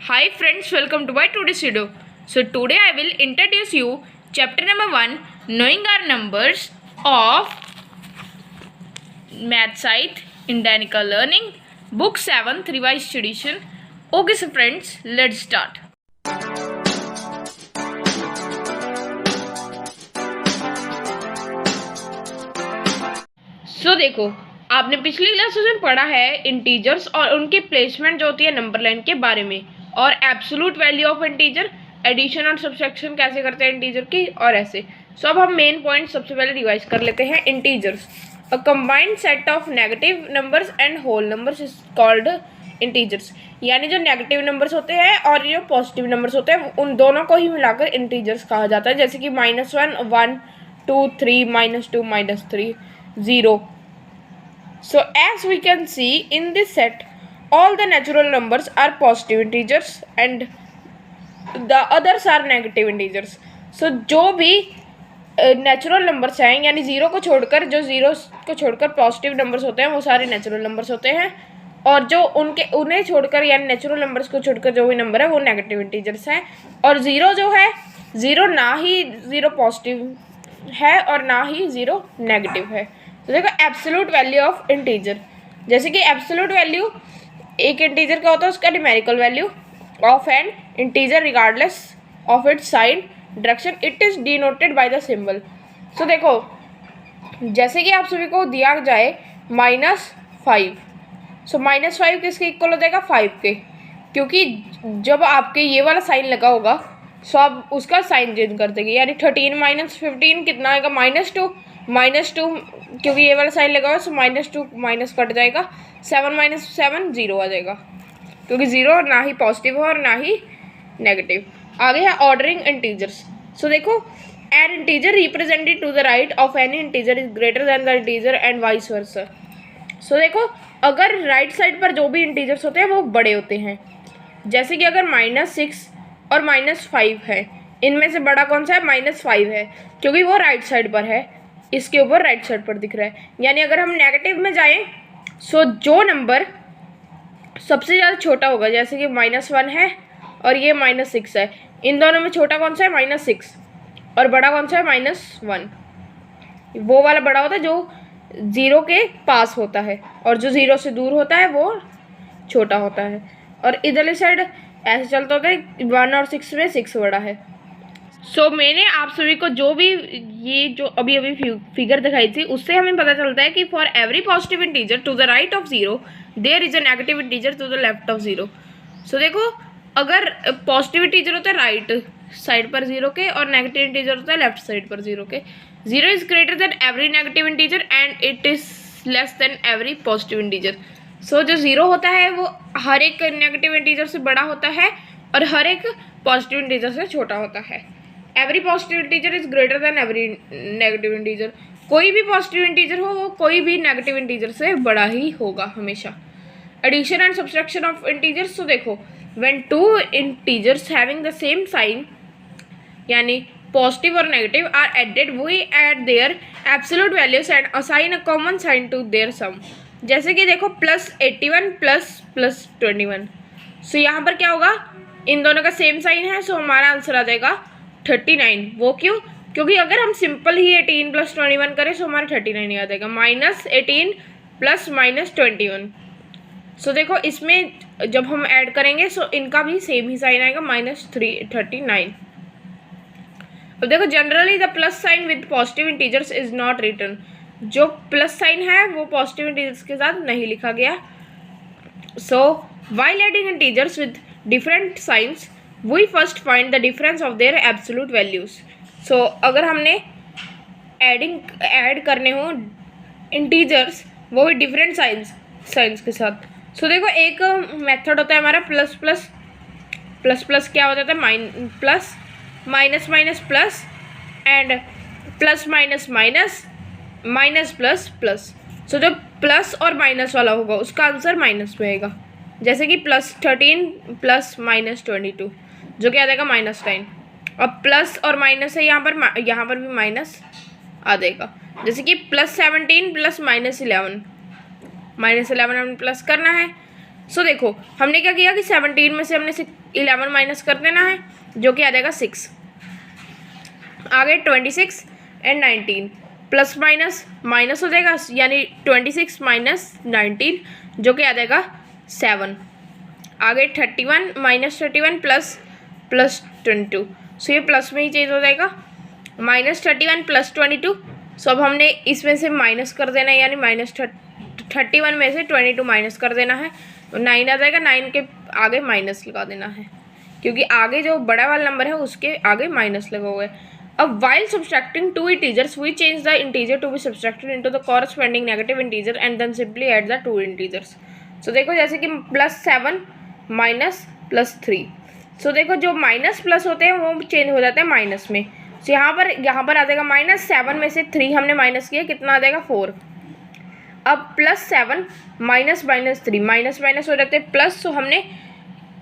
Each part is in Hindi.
Hi friends, welcome to my today's video. So today I will introduce you chapter number 1, knowing our numbers of Math Site Indianical Learning, book 7th revised edition. Okay so friends, let's start. So देखो, आपने पिछली क्लासेस में पढ़ा है इंटीजर्स और उनकी प्लेसमेंट जो होती है नंबर लाइन के बारे में, और absolute value of integer, addition और सब्सट्रैक्शन कैसे करते हैं इंटीजर की, और ऐसे। सो अब हम मेन पॉइंट सबसे पहले रिवाइज कर लेते हैं। Integers, a combined set of negative numbers and whole numbers is called integers. यानी जो नेगेटिव नंबर्स होते हैं और जो पॉजिटिव नंबर्स होते हैं उन दोनों को ही मिलाकर इंटीजर्स कहा जाता है। जैसे कि -1, 1, 2, 3, -2, -3, 0. So as we can see in this set, all the natural numbers are positive integers and the others are negative integers. So जो भी नेचुरल नंबर्स हैं, यानी ज़ीरो को छोड़कर, जो ज़ीरो को छोड़कर पॉजिटिव नंबर्स होते हैं वो सारे नेचुरल नंबर्स होते हैं, और जो उन्हें छोड़कर यानी नेचुरल नंबर्स को छोड़कर जो भी नंबर है वो नेगेटिव इंटीजर्स हैं। और ज़ीरो जो है, ज़ीरो ना ही ज़ीरो पॉजिटिव है और ना ही ज़ीरो नेगेटिव है। तो देखो एब्सोल्यूट वैल्यू ऑफ इंटीजर, जैसे कि एब्सोल्यूट वैल्यू एक इंटीजर का होता है उसका numerical value of an integer regardless of its sign direction, it is denoted by the symbol. So देखो जैसे कि आप सभी को दिया जाए -5, सो -5 किसके इक्वल हो जाएगा? 5 के, क्योंकि जब आपके ये वाला साइन लगा होगा सो आप उसका साइन चेंज कर देंगे। यानी 13 - 15 कितना आएगा? -2, क्योंकि ये वाला साइन लगा हुआ है सो -2 माइनस कट जाएगा। 7 - 7 0 आ जाएगा, क्योंकि ज़ीरो ना ही पॉजिटिव है और ना ही नेगेटिव। आगे है ऑर्डरिंग इंटीजर्स। सो देखो an integer represented to the right of any integer is greater than the integer and vice versa. So देखो अगर राइट साइड पर जो भी इंटीजर्स होते हैं वो बड़े होते हैं, जैसे कि अगर -6 और -5 है, इनमें से बड़ा कौन सा है? -5 है, क्योंकि वो राइट साइड पर है, इसके ऊपर राइट साइड पर दिख रहा है। यानी अगर हम नेगेटिव में जाएं सो जो नंबर सबसे ज़्यादा छोटा होगा, जैसे कि -1 है और ये -6 है, इन दोनों में छोटा कौन सा है? -6, और बड़ा कौन सा है? -1। वो वाला बड़ा होता है जो ज़ीरो के पास होता है, और जो ज़ीरो से दूर होता है वो छोटा होता है। और इधरली साइड ऐसे चलता होता है, 1 और 6 में 6 बड़ा है। सो मैंने आप सभी को जो भी ये जो अभी फिगर दिखाई थी उससे हमें पता चलता है कि for every positive integer to the right of 0 there is a negative integer to the left of 0। So देखो अगर पॉजिटिव इंटीजर होता है राइट साइड पर 0 के और नेगेटिव इंटीजर होता है लेफ्ट साइड पर 0 के, 0 is greater than every negative integer and it is less than every positive integer. So जो 0 होता है वो हर एक नेगेटिव इंटीजर से बड़ा होता है और हर एक पॉजिटिव इंटीजर से छोटा होता है। Every positive integer is greater than every negative integer. कोई भी पॉजिटिव इंटीजर हो वो कोई भी नेगेटिव इंटीजर से बड़ा ही होगा हमेशा। Addition and subtraction of integers. तो देखो when two integers having the same sign, यानी पॉजिटिव और negative are added, we add their absolute values and assign a common sign to their sum. जैसे कि देखो +81 + 21, सो यहाँ पर क्या होगा? इन दोनों का सेम साइन है, सो हमारा आंसर आ जाएगा 39। वो क्यों? क्योंकि अगर हम सिंपल ही 18 + 21 करें तो हमारा 39 ही आ जाएगा। -18 + -21। सो देखो इसमें जब हम ऐड करेंगे सो इनका भी सेम ही साइन आएगा, -39। अब देखो generally the plus sign with positive integers is not written. जो प्लस साइन है वो पॉजिटिव इंटीजर्स के साथ नहीं लिखा गया। So while adding integers with different signs we first find the difference of their absolute values. So अगर हमने ऐड करने हो इंटीजर्स वो भी डिफरेंट साइंस के साथ। सो देखो एक मेथड होता है हमारा प्लस क्या हो जाता है? Plus minus minus plus and plus minus minus minus plus plus. So जो प्लस और माइनस वाला होगा उसका आंसर माइनस में आएगा, जैसे कि +13 + -22 जो क्या आ जाएगा? -9। अब प्लस और माइनस है यहाँ पर भी माइनस आ जाएगा, जैसे कि +17 + -11 हमें प्लस करना है, सो देखो हमने क्या किया कि 17 में से हमने 11 माइनस कर देना है, जो कि आ जाएगा 6। आगे 26 एंड 19 प्लस माइनस माइनस हो जाएगा, यानी 26 माइनस 19 जो कि आ जाएगा 7। आगे 31 माइनस 31 प्लस 22, सो ये प्लस में ही चेंज हो जाएगा। -31 प्लस 22, सो अब हमने इसमें से माइनस कर देना है, यानी -31 में से 22 माइनस कर देना है, 9 आ जाएगा। 9 के आगे माइनस लगा देना है, क्योंकि आगे जो बड़ा वाला नंबर है उसके आगे माइनस लगा हुआ है। अब while subtracting two integers we change the integer to be subtracted into the corresponding negative integer and then simply add the two integers। so देखो जैसे कि +7 माइनस +3, सो देखो जो माइनस प्लस होते हैं वो चेंज हो जाते हैं माइनस में। सो यहाँ पर आ जाएगा -7 में से 3 हमने माइनस किया, कितना आ जाएगा 4। अब +7 माइनस -3 माइनस माइनस हो जाते हैं प्लस, सो हमने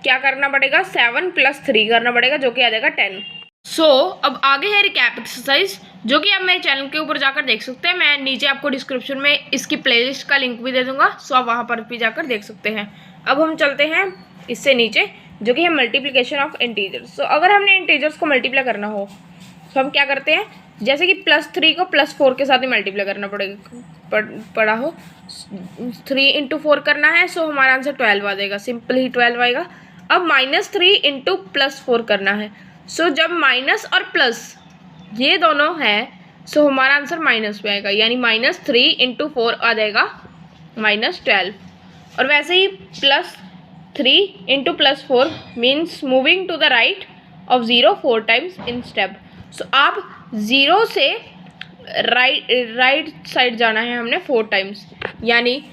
क्या करना पड़ेगा 7 + 3 करना पड़ेगा, जो कि आ जाएगा 10। सो अब आगे है रिकैप एक्सरसाइज, जो कि आप मेरे चैनल के ऊपर जाकर देख सकते हैं। मैं नीचे आपको डिस्क्रिप्शन में इसकी प्लेलिस्ट का लिंक भी दे दूंगा, सो आप वहाँ पर भी जाकर देख सकते हैं। अब हम चलते हैं इससे नीचे, जो कि है मल्टीप्लिकेशन ऑफ इंटीजर्स। सो अगर हमने इंटीजर्स को मल्टीप्लाई करना हो तो हम क्या करते हैं, जैसे कि +3 को +4 के साथ ही मल्टीप्लाई करना पड़ा हो, 3 × 4 करना है, सो हमारा आंसर 12 आ जाएगा, सिंपल ही 12 आएगा। अब -3 × +4 करना है, सो जब माइनस और प्लस ये दोनों है, सो हमारा आंसर माइनस पे आएगा, यानी -3 × 4 आ जाएगा -12। और वैसे ही +3 × +4 means moving to the right of 0 4 times in step. So आप 0 से राइट साइड जाना है हमने 4 टाइम्स, यानी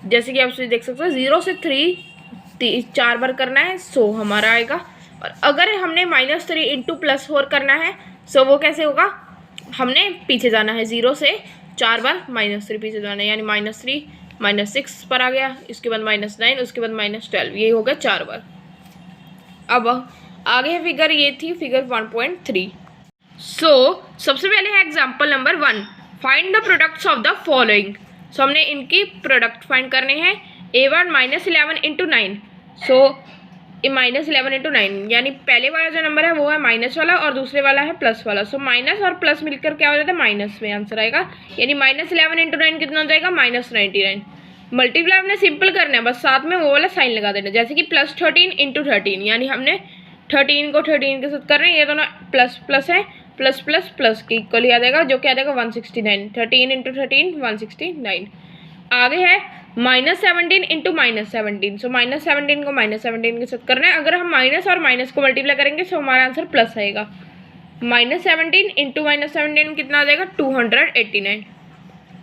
जैसे कि आप देख सकते हो 0 से 3 4 बार करना है, सो हमारा आएगा। और अगर हमने -3 × +4 करना है, सो वो कैसे होगा, हमने पीछे जाना है 0 से 4 बार -3 पीछे जाना है, यानी -3 -6 पर आ गया, इसके बाद -9, उसके बाद -12, ये हो गया 4 बार। अब आगे है फिगर, ये थी फिगर 1.3। सो सबसे पहले है example number 1, find the products of the following. So हमने इनकी प्रोडक्ट फाइंड करने हैं। A1 -11 × 9, सो -11 × 9, यानी पहले वाला जो नंबर है वो है माइनस वाला और दूसरे वाला है प्लस वाला। सो माइनस और प्लस मिलकर क्या हो जाता है, माइनस में आंसर आएगा, यानी -11 × 9 कितना हो जाएगा, -99। मल्टीप्लाई हमने सिंपल करना है, बस साथ में वो वाला साइन लगा देना, जैसे कि +13 × 13, यानी हमने 13 को 13 के साथ कर रहे हैं, ये दोनों प्लस प्लस है, प्लस प्लस प्लस के इक्वल ही आ जाएगा, जो क्या आ जाएगा 169। 13 × 13 169। आगे है -17 × -17, सो -17 को -17 के साथ करना है। अगर हम माइनस और माइनस को मल्टीप्लाई करेंगे तो हमारा आंसर प्लस आएगा। -17 × -17 कितना आ जाएगा, 289।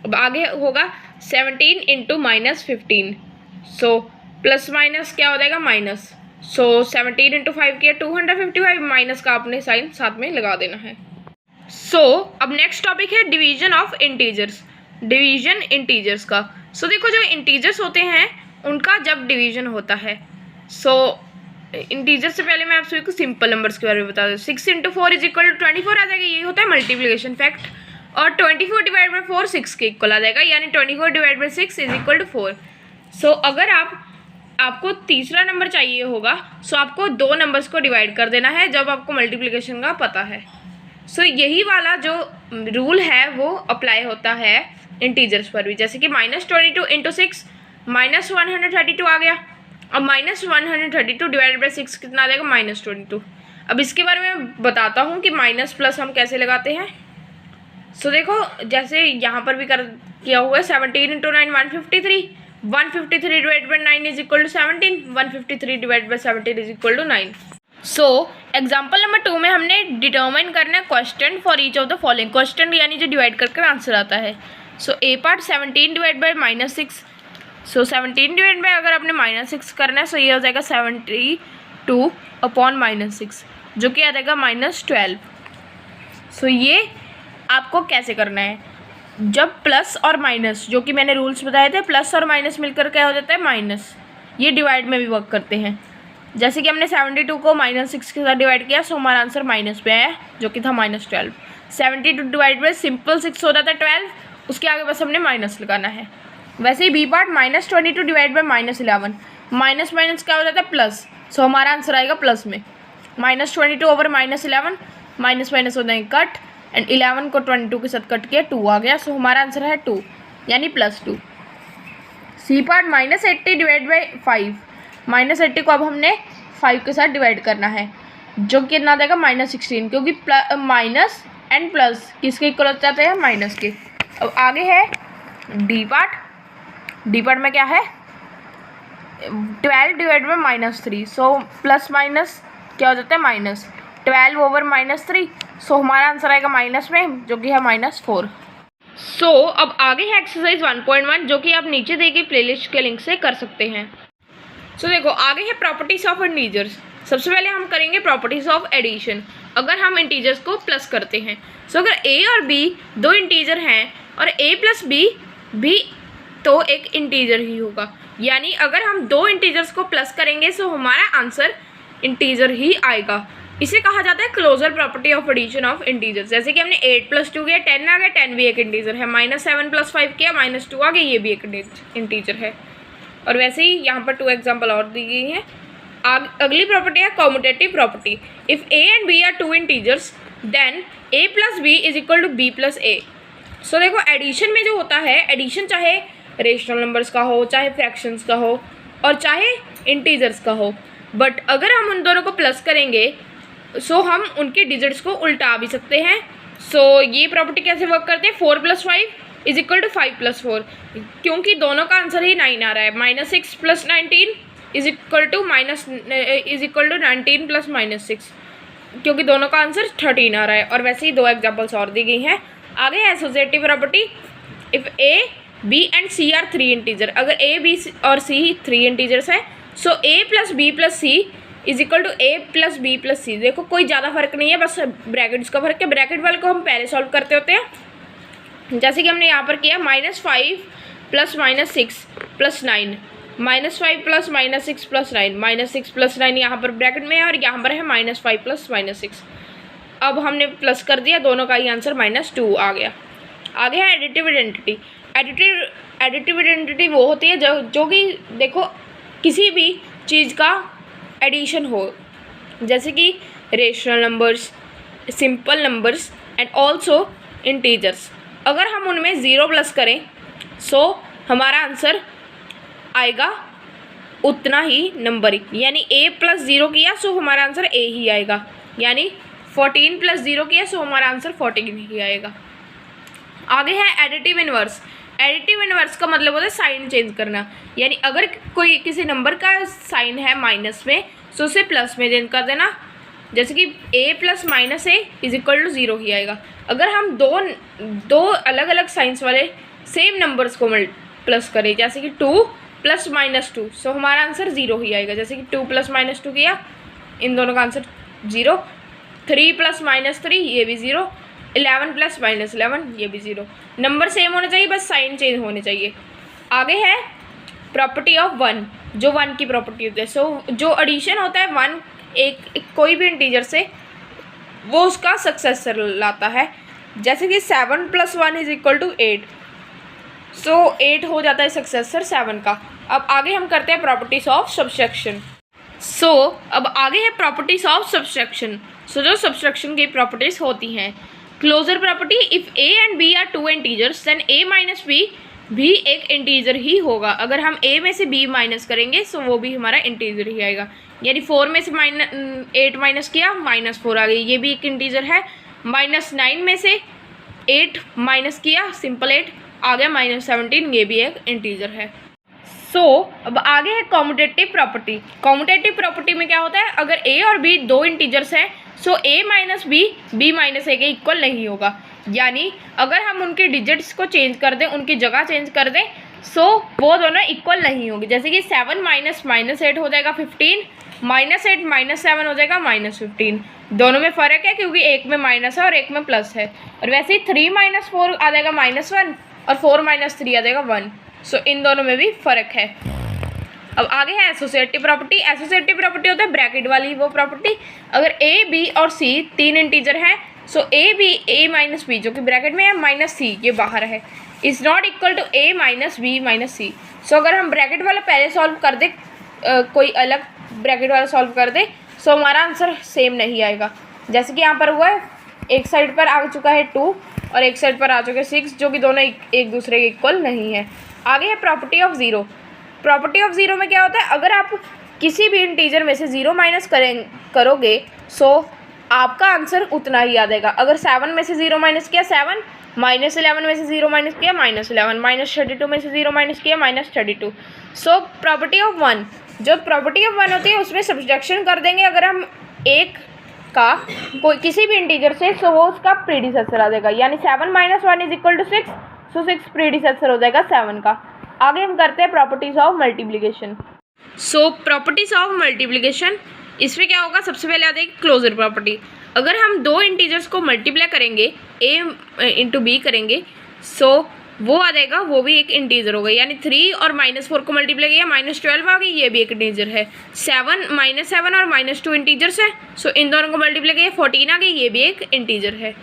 अब आगे होगा 17 × -15, सो प्लस माइनस क्या हो जाएगा, माइनस। सो 17 × 5 किया 255, माइनस का आपने साइन साथ में लगा देना है। सो अब नेक्स्ट टॉपिक है division of integers, division integers का। सो देखो जो इंटीजर्स होते हैं उनका जब डिवीजन होता है, सो इंटीजर से पहले मैं आप सभी को सिंपल नंबर्स के बारे में बता दूँ। 6 × 4 = 24 आ जाएगा, ये होता है मल्टीप्लिकेशन फैक्ट। और 24 / 4 6 के इक्वल आ जाएगा, यानी 24 / 6 = 4। सो अगर आपको तीसरा नंबर चाहिए होगा, सो आपको 2 नंबर्स को डिवाइड कर देना है जब आपको मल्टीप्लिकेशन का पता है। सो यही वाला जो रूल है वो अप्लाई होता है इंटीजर्स पर भी, जैसे कि -22 × 6 -132 आ गया। अब -132 / 6 कितना आ जाएगा, -22। अब इसके बारे में बताता हूँ कि माइनस प्लस हम कैसे लगाते हैं। सो देखो जैसे यहाँ पर भी किया हुआ है, 17 × 9 153, 153 / 9 = 17, 153 / 17 = 9। सो एग्जाम्पल नंबर 2 में हमने डिटर्मिन करना है question for each of the following. Question यानी जो डिवाइड करके आंसर आता है। सो ए पार्ट 17 / -6, सो 17 अगर आपने -6 करना है, सो ये हो जाएगा 72 / -6, जो कि आ जाएगा -12। सो ये आपको कैसे करना है, जब प्लस और माइनस, जो कि मैंने रूल्स बताए थे, प्लस और माइनस मिलकर क्या हो जाता है, माइनस। ये डिवाइड में भी वर्क करते हैं, जैसे कि हमने 72 को -6 के साथ डिवाइड किया, सो हमारा आंसर माइनस पे आया, जो कि था -12। 72 डिवाइड में सिंपल 6 हो जाता है 12, उसके आगे बस हमने माइनस लगाना है। वैसे ही बी पार्ट -22 / -11, माइनस माइनस क्या हो जाता है प्लस, सो हमारा आंसर आएगा प्लस में। -22 ओवर -11, माइनस माइनस हो जाएंगे कट, एंड 11 को 22 के साथ कट किया, 2 आ गया, सो हमारा आंसर है 2 यानी +2। सी पार्ट -80 डिवाइड बाई 5, -80 को अब हमने 5 के साथ डिवाइड करना है, जो कितना देगा -16, क्योंकि माइनस एंड प्लस किसके इक्वल हो जाते हैं, माइनस के। अब आगे है डी पार्ट। डी पार्ट में क्या है 12 divide by -3, so plus minus क्या हो जाता है -12 ओवर -3, सो हमारा आंसर आएगा माइनस में, जो कि है -4। सो अब आगे है एक्सरसाइज 1.1, जो कि आप नीचे दी गई प्लेलिस्ट के लिंक से कर सकते हैं। सो देखो आगे है प्रॉपर्टीज ऑफ इंटीजर्स। सबसे पहले हम करेंगे प्रॉपर्टीज ऑफ एडिशन। अगर हम इंटीजर्स को प्लस करते हैं, सो अगर a और b दो इंटीजर हैं और a प्लस b भी तो एक इंटीजर ही होगा, यानी अगर हम दो इंटीजर्स को प्लस करेंगे सो हमारा आंसर इंटीजर ही आएगा। इसे कहा जाता है closure property of addition of integers. जैसे कि हमने 8 + 2 किया 10 आ गया, 10 भी एक इंटीजर है, -7 + 5 किया -2 आ गया, ये भी एक इंटीजर है। और वैसे ही यहाँ पर 2 एग्जाम्पल और दी गई हैं। अगली प्रॉपर्टी है commutative property. If a and b are 2 integers then a + b = b + a। So देखो एडिशन में जो होता है, एडिशन चाहे रेशनल नंबर्स का हो, चाहे फ्रैक्शंस का हो और चाहे इंटीजर्स का हो, बट अगर हम उन दोनों को प्लस करेंगे सो हम उनके डिजिट्स को उल्टा भी सकते हैं। सो ये प्रॉपर्टी कैसे वर्क करते हैं, 4 + 5 = 5 + 4, क्योंकि दोनों का आंसर ही 9 आ रहा है। -6 + 19 = 19 + -6, क्योंकि दोनों का आंसर 13 आ रहा है। और वैसे ही 2 एग्जाम्पल्स और दी गई हैं। आगे है associative property. If a, b and c are 3 integer, अगर a, b और c 3 इंटीजर्स है so a + b + c = a + b + c। देखो कोई ज़्यादा फर्क नहीं है, बस ब्रैकेट्स का फर्क है। ब्रैकेट वाले को हम पहले सॉल्व करते होते हैं, जैसे कि हमने यहाँ पर किया -5 + -6 + 9, -5 + -6 + 9, -6 + 9 यहाँ पर ब्रैकेट में है और यहाँ पर है -5 + -6। अब हमने प्लस कर दिया, दोनों का ही आंसर -2 आ गया। आगे है एडिटिव आइडेंटिटी। एडिटिव आइडेंटिटी वो होती है जो कि देखो किसी भी चीज़ का एडिशन हो, जैसे कि rational numbers, simple numbers and also integers. अगर हम उनमें 0 प्लस करें सो हमारा आंसर आएगा उतना ही नंबर ही, यानी a + 0 किया सो हमारा आंसर a ही आएगा, यानी 14 + 0 किया सो हमारा आंसर 14 ही आएगा। आगे है एडिटिव इनवर्स। एडिटिव इनवर्स का मतलब होता है साइन चेंज करना, यानी अगर कोई किसी नंबर का साइन है माइनस में सो उसे प्लस में चेंज कर देना, जैसे कि a + -a = 0 ही आएगा। अगर हम दो अलग अलग साइंस वाले सेम नंबर्स को प्लस करें, जैसे कि 2 + -2 सो हमारा आंसर 0 ही आएगा। जैसे कि 2 + -2 किया, इन दोनों का आंसर 0, 3 + -3 ये भी 0, 11 + -11 ये भी 0। नंबर सेम होने चाहिए, बस साइन चेंज होने चाहिए। आगे है प्रॉपर्टी ऑफ 1, जो 1 की प्रॉपर्टी होती है। सो जो एडिशन होता है 1 एक कोई भी इंटीजर से, वो उसका सक्सेसर लाता है। जैसे कि 7 + 1 = 8, सो 8 हो जाता है सक्सेसर 7 का। अब आगे हम करते हैं प्रॉपर्टीज ऑफ सब्सट्रैक्शन। सो अब आगे है प्रॉपर्टीज ऑफ सब्सट्रैक्शन। सो जो सब्सट्रैक्शन की प्रॉपर्टीज होती हैं, closure property. If a and b are 2 integers then a - b भी एक इंटीजर ही होगा। अगर हम a में से b माइनस करेंगे सो वो भी हमारा इंटीजर ही आएगा, यानी 4 में से 8 माइनस किया -4 आ गई, ये भी एक इंटीजर है। -9 में से 8 माइनस किया, सिंपल 8 आ गया, -17 ये भी एक इंटीजर है। सो अब आगे है कॉम्यूटेटिव प्रॉपर्टी। कॉम्यूटेटिव प्रॉपर्टी में क्या होता है, अगर a और b दो इंटीजर्स हैं so a - b b - a के इक्वल नहीं होगा, यानी अगर हम उनके डिजिट्स को चेंज कर दें, उनकी जगह चेंज कर दें सो वो दोनों इक्वल नहीं होंगे। जैसे कि 7 - -8 हो जाएगा 15, -8 - 7 हो जाएगा -15। दोनों में फ़र्क है क्योंकि एक में माइनस है और एक में प्लस है। और वैसे ही 3 - 4 आ जाएगा -1 और 4 - 3 आ जाएगा 1। सो इन दोनों में भी फ़र्क है। अब आगे है एसोसिएटिव प्रॉपर्टी। एसोसिएटिव प्रॉपर्टी होता है ब्रैकेट वाली वो प्रॉपर्टी। अगर a, b और c 3 इंटीजर हैं सो a - b जो कि ब्रैकेट में है -c ये बाहर है, is not equal to a - b - c। So अगर हम ब्रैकेट वाला पहले सॉल्व कर दे कोई अलग ब्रैकेट वाला सॉल्व कर दे सो हमारा आंसर सेम नहीं आएगा। जैसे कि यहाँ पर हुआ है, एक साइड पर आ चुका है 2 और एक साइड पर आ चुके हैं 6, जो कि दोनों एक दूसरे के इक्वल नहीं है। आगे है property of zero. Property of zero में क्या होता है, अगर आप किसी भी इंटीजर में से 0 माइनस करोगे सो आपका आंसर उतना ही आ जाएगा। अगर 7 में से 0 माइनस किया 7, -11 में से 0 माइनस किया -11, -32 में से 0 माइनस किया -32। सो प्रॉपर्टी ऑफ 1, जो प्रॉपर्टी ऑफ 1 होती है उसमें सब्ट्रैक्शन कर देंगे अगर हम एक का कोई किसी भी इंटीजर से, सो वो उसका प्रीडिसेसर आ जाएगा। यानी 7 - 1 = 6, सो 6 प्रीडिसेसर हो जाएगा 7 का। आगे हम करते हैं properties of multiplication. So properties of multiplication, इसमें क्या होगा, सबसे पहले आ जाएगी क्लोजर प्रॉपर्टी। अगर हम दो इंटीजर्स को मल्टीप्लाई करेंगे, a इंटू बी करेंगे, सो वो आ जाएगा, वो भी एक इंटीजर होगा। यानी 3 और -4 को मल्टीप्लाई किया -12 आ गई, ये भी एक इंटीजर है। 7 -7 और -2 इंटीजर्स है, सो इन दोनों को मल्टीप्लाई किया 14 आ गई, ये भी एक इंटीजर है।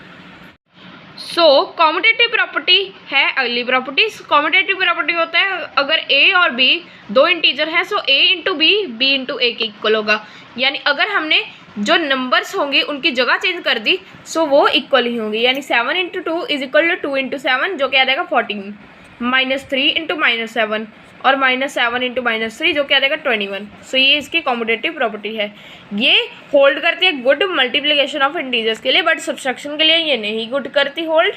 सो कॉम्यूटेटिव प्रॉपर्टी है अगली प्रॉपर्टीज। कॉम्यूटेटिव प्रॉपर्टी होता है अगर a और b दो इंटीजर हैं so a into B, b into a के इक्वल होगा। यानी अगर हमने जो नंबर्स होंगे उनकी जगह चेंज कर दी सो वो इक्वल ही होंगे। यानी 7 × 2 = 2 × 7, जो कि आ जाएगा 14, -3 × -7 और -7 × -3, जो कि आ जाएगा 21। सो ये इसकी कॉम्यूटेटिव प्रॉपर्टी है। ये होल्ड करती है गुड मल्टीप्लिकेशन ऑफ इंटीजर्स के लिए, बट सब्सट्रैक्शन के लिए ये नहीं गुड करती होल्ड,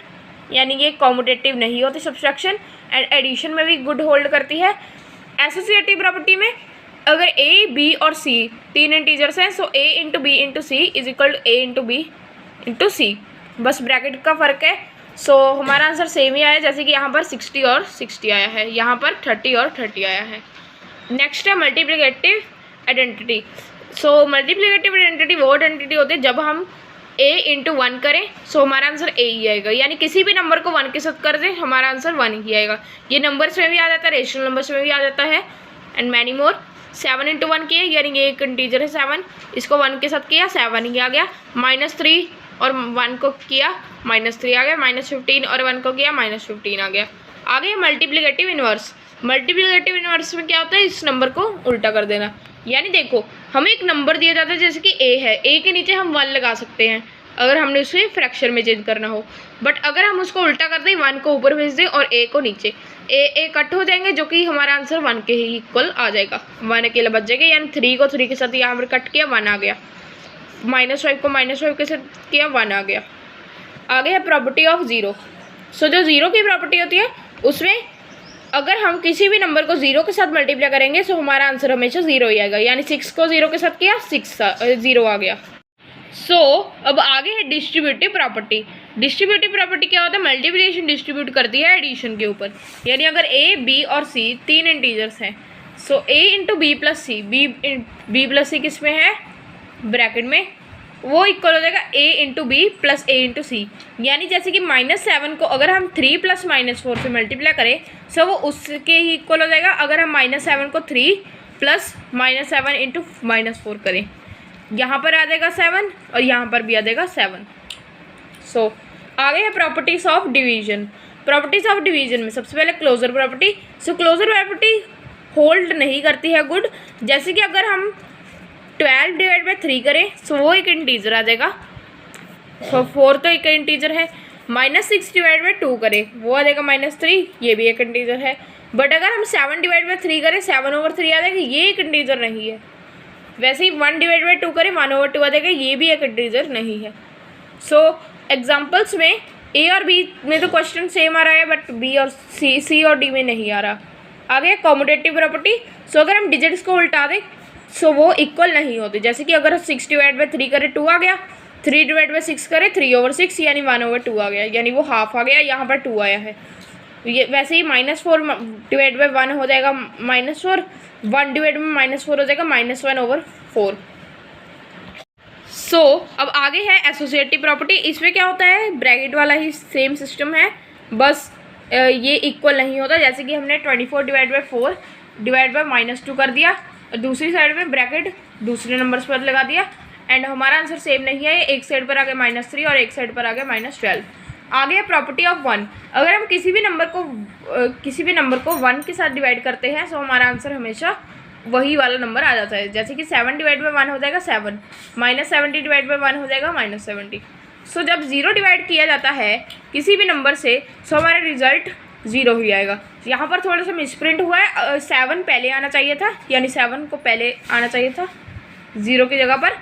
यानी ये कॉम्यूटेटिव नहीं होती सब्सट्रैक्शन। एंड एडिशन में भी गुड होल्ड करती है। एसोसिएटिव प्रॉपर्टी में अगर a, b और c तीन इंटीजर्स हैं so a into B into C = a into B into C, बस ब्रैकेट का फ़र्क है। सो हमारा आंसर सेम ही आया, जैसे कि यहाँ पर 60 और 60 आया है, यहाँ पर 30 और 30 आया है। नेक्स्ट है मल्टीप्लिकेटिव आइडेंटिटी। सो मल्टीप्लिकेटिव आइडेंटिटी वो आइडेंटिटी होती है जब हम a इंटू 1 करें सो हमारा आंसर a ही आएगा। यानी किसी भी नंबर को 1 के साथ कर दें हमारा आंसर 1 ही आएगा। ये नंबर्स में भी आ जाता है, रेशनल नंबर्स में भी आ जाता है, एंड मैनी मोर। 7 × 1 किए, यानी ये एक इंटीजर है 7, इसको 1 के साथ किया 7 ही आ गया। -3 और 1 को किया -3 आ गया। -15 और 1 को किया -15 आ गया। आगे मल्टीप्लिकेटिव इनवर्स। मल्टीप्लिकेटिव इनवर्स में क्या होता है, इस नंबर को उल्टा कर देना। यानी देखो हमें एक नंबर दिया जाता है जैसे कि a है, a के नीचे हम 1 लगा सकते हैं अगर हमने उसे फ्रैक्शन में चेंज करना हो। बट अगर हम उसको उल्टा कर दें, 1 को ऊपर भेज दें और a को नीचे, a कट हो जाएंगे, जो कि हमारा आंसर 1 के ही इक्वल आ जाएगा। 1 अकेला बच जाएगा, यानी 3 को 3 के साथ यहाँ पर कट किया 1 आ गया। -5 को -5 के साथ किया 1 आ गया। आगे है प्रॉपर्टी ऑफ ज़ीरो। सो जो ज़ीरो की प्रॉपर्टी होती है उसमें अगर हम किसी भी नंबर को 0 के साथ मल्टीप्लाई करेंगे सो हमारा आंसर हमेशा 0 ही आएगा। यानी 6 को 0 के साथ किया 0 आ गया। सो अब आगे है डिस्ट्रीब्यूटिव प्रॉपर्टी। डिस्ट्रीब्यूटिव प्रॉपर्टी क्या होता है, मल्टीप्लिकेशन डिस्ट्रीब्यूट करती है एडिशन के ऊपर। यानी अगर a, b और c तीन इंटीजर्स हैं so a into B plus C, b plus C किस में है, ब्रैकेट में, वो इक्वल हो जाएगा a into B plus a into C. यानी जैसे कि -7 को अगर हम 3 + -4 से मल्टीप्लाई करें सो वो उसके ही इक्वल हो जाएगा अगर हम -7 को 3 + -7 इंटू -4 करें। यहाँ पर आ जाएगा 7 और यहाँ पर भी आ जाएगा 7। सो आगे है properties of division. Properties of division में सबसे पहले क्लोजर प्रॉपर्टी। सो क्लोजर प्रॉपर्टी होल्ड नहीं करती है गुड। जैसे कि अगर हम 12 / 3 करें सो वो एक इंटीजर आ जाएगा। सो 4 तो एक इंटीजर है। -6 / 2 करें वो आ जाएगा -3, ये भी एक इंटीजर है। बट अगर हम 7 / 3 करें 7/3 आ जाएगा, ये एक इंटीजर नहीं है। वैसे ही 1 / 2 करें 1/2 आ जाएगा, ये भी एक इंटीजर नहीं है। सो एग्जाम्पल्स में a और b में तो क्वेश्चन सेम आ रहा है, बट b और c और d में नहीं आ रहा। आगे कॉम्यूटेटिव प्रॉपर्टी। सो अगर हम डिजिट्स को उल्टा दें सो वो इक्वल नहीं होते। जैसे कि अगर 6 / 3 करें 2 आ गया, 3 / 6 करें 3/6 यानी 1/2 आ गया, यानी वो हाफ आ गया, यहाँ पर 2 आया है। ये वैसे ही -4 / 1 हो जाएगा -4, 1 / -4 हो जाएगा -1/4। सो अब आगे है एसोसिएटिव प्रॉपर्टी। इसमें क्या होता है, ब्रैकेट वाला ही सेम सिस्टम है, बस ये इक्वल नहीं होता। जैसे कि हमने 24 / 4 / -2 कर दिया और दूसरी साइड में ब्रैकेट दूसरे नंबर्स पर लगा दिया, एंड हमारा आंसर सेम नहीं है। एक साइड पर आ गया -3 और एक साइड पर आ गया -12। आगे है प्रॉपर्टी ऑफ 1। अगर हम किसी भी नंबर को 1 के साथ डिवाइड करते हैं सो हमारा आंसर हमेशा वही वाला नंबर आ जाता है। जैसे कि 7 डिवाइड बाई 1 हो जाएगा 7, -70 डिवाइड बाई 1 हो जाएगा -70। सो जब 0 डिवाइड किया जाता है किसी भी नंबर से, सो हमारा रिजल्ट 0 ही आएगा। यहाँ पर थोड़ा सा मिसप्रिंट हुआ है, 7 पहले आना चाहिए था, यानी 7 को पहले आना चाहिए था 0 की जगह पर।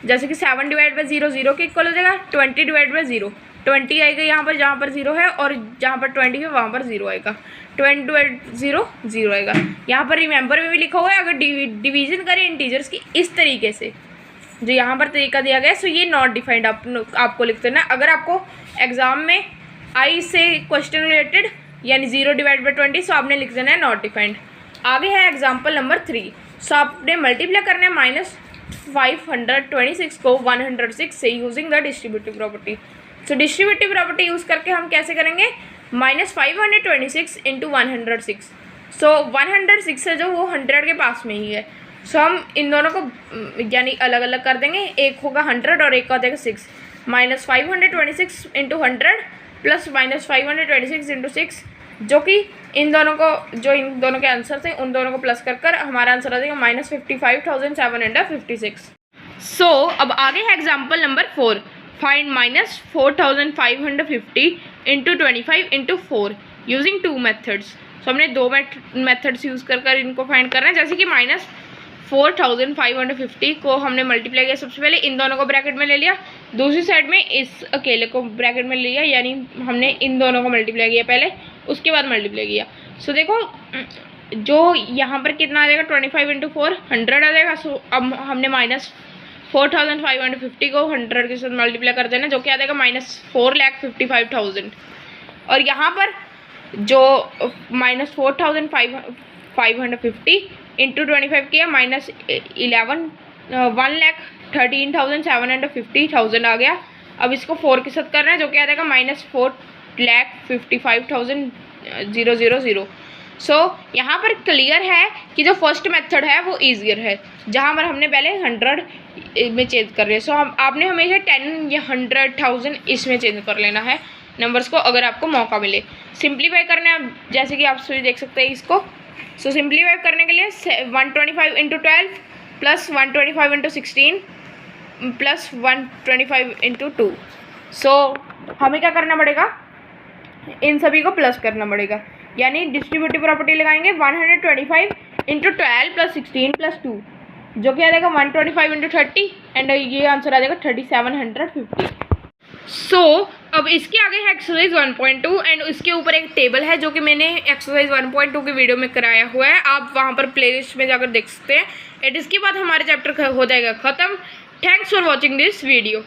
जैसे कि 7 डिवाइड बाई 0 0 के इक्वल हो जाएगा, 20 डिवाइड बाई 0 20 आएगा यहाँ पर, जहाँ पर 0 है, और जहाँ पर 20 है वहाँ पर 0 आएगा। 20 डिवाइड 0 0 आएगा। यहाँ पर रिमेंबर में भी लिखा हुआ है, अगर डिवीजन करें इंटीजर्स की इस तरीके से, जो यहाँ पर तरीका दिया गया है, सो ये नॉट डिफाइंड आपको लिख देना। अगर आपको एग्जाम में आई से क्वेश्चन रिलेटेड, यानी 0 डिवाइड बाई 20, सो आपने लिख देना है नॉट डिफाइंड। आगे है एग्जाम्पल नंबर 3। सो आपने मल्टीप्लाई करना है -526 को 106 से using the distributive property. So distributive property use करके हम कैसे करेंगे, -526 इंटू 106। सो 106 है जो वो 100 के पास में ही है। सो हम इन दोनों को यानी अलग अलग कर देंगे, एक होगा 100 और एक का हो जाएगा 6। -526 इंटू 100 प्लस -526 इंटू 6, जो कि इन दोनों के आंसर थे उन दोनों को प्लस कर हमारा आंसर आ जाएगा -55,756। सो अब आगे है example number 4। Find -4550 into 25 into 4 using 2 methods. So हमने 2 मेथड्स यूज़ कर इनको फाइंड करना है। जैसे कि -4550 को हमने मल्टीप्लाई किया, सबसे पहले इन दोनों को ब्रैकेट में ले लिया, दूसरी साइड में इस अकेले को ब्रैकेट में ले लिया, यानी हमने इन दोनों को मल्टीप्लाई किया पहले, उसके बाद मल्टीप्लाई किया। सो देखो जो यहाँ पर कितना आ जाएगा, 25 इंटू 4 100 आ जाएगा। सो अब हमने -4550 को 100 के साथ मल्टीप्लाई कर देना, जो कि आ जाएगा -4,55,000। और यहाँ पर जो -4550 इंटू 25 किया, -1,13,750,000 आ गया। अब इसको 4 के साथ करना है, जो कि आ जाएगा -4,55,000। सो यहाँ पर क्लियर है कि जो फर्स्ट मेथड है वो ईजियर है, जहाँ पर हमने पहले 100 में चेंज कर रहे हैं। सो आपने हमेशा 10 या 100,000 इसमें चेंज कर लेना है नंबर्स को, अगर आपको मौका मिले। सिंप्लीफाई करना है, जैसे कि आप सभी देख सकते हैं इसको। सो सिंप्लीफाई करने के लिए 125 into 12 plus 125 into 16 plus 125 into 2। सो हमें क्या करना पड़ेगा, इन सभी को प्लस करना पड़ेगा, यानी डिस्ट्रीब्यूटिव प्रॉपर्टी लगाएंगे 125 इंटू 12 प्लस 16 प्लस 2, जो कि आ जाएगा 125 इंटू 30, एंड ये आंसर आ जाएगा 3750। सो अब इसके आगे है एक्सरसाइज 1.2, एंड इसके ऊपर एक टेबल है जो कि मैंने एक्सरसाइज 1.2 की वीडियो में कराया हुआ है, आप वहाँ पर प्लेलिस्ट में जाकर देख सकते हैं। एंड इसके बाद हमारे चैप्टर हो जाएगा ख़त्म। Thanks for watching this video.